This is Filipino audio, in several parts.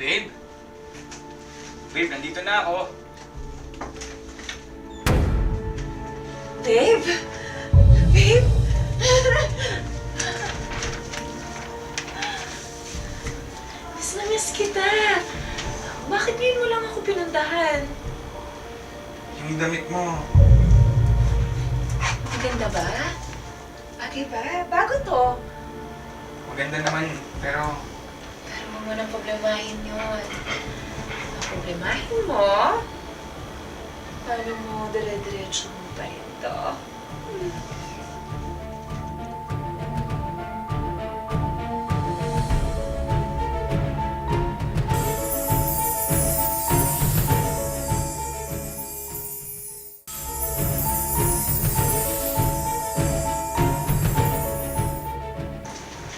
Babe? Babe, nandito na ako. Babe? Babe? Miss na miss kita. Bakit ngayon mo lang ako pinuntahan? Yung damit mo. Maganda ba? Bagay ba? Bago to. Maganda naman, pero... Pero huwag mo nang problemahin yun. Problemahin mo? Paano mo dire-diretso mo pa rin to?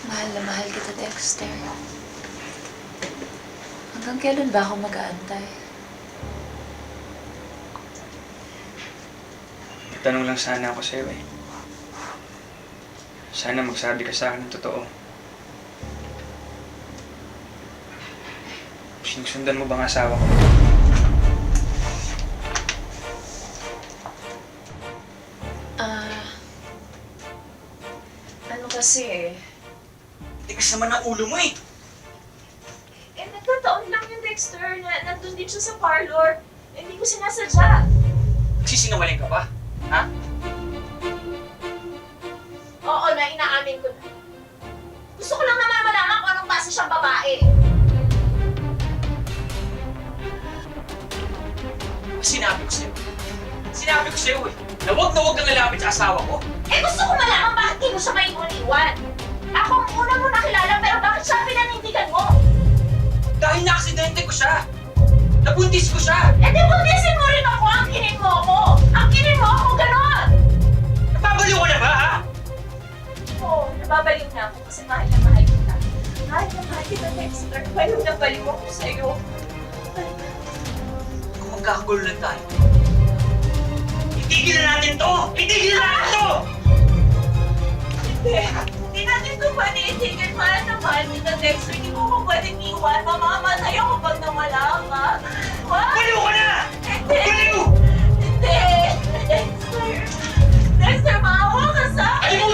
Mahal na mahal kita, Dexter. Hanggang kailan ba ako mag-aantay? Tanong lang sana ako sa'yo eh. Sana magsabi ka sa akin ng totoo. Sinusundan mo ba ang asawa ko? Ano kasi Tigas naman ang ulo mo eh. nagkataon lang yung Dexter na nandun din siya sa parlor. Hindi ko sinasadya. Nagsisinungaling ka ba? Ha? Oo na, inaamin ko na. Gusto ko lang naman malaman kung anong basa siyang babae. Sinabi ko sa'yo eh. Na huwag kang lalapit sa asawa ko. Gusto ko malaman bakit di mo siya maiwan-iwan. Ako ang una mo nakilala pero bakit siya pinanindigan mo? Dahil na-aksidente ko siya. Nabuntis ko siya. Di buntisin mo rin ako, angkinin mo ako! Angkinin mo ako, ganon! Napabaliw ko na ba ha? Oo, nababaliw na ako kasi mahal na mahal kita. Mahal na mahal kita, Dexter. Baliw na baliw ako sa'yo. Kung magkakagulo lang tayo. Itigil na natin to! Itigil na natin to! Hindi natin ito pwede itigil. Mahal na mahal kita, Dexter. Hindi mo ko pwedeng iwan. Mamamatay ako pag nawala ka. Baliw ka na! Hindi! Baliw! Hindi! Dexter! Dexter, maawa ka sa akin! Alimutin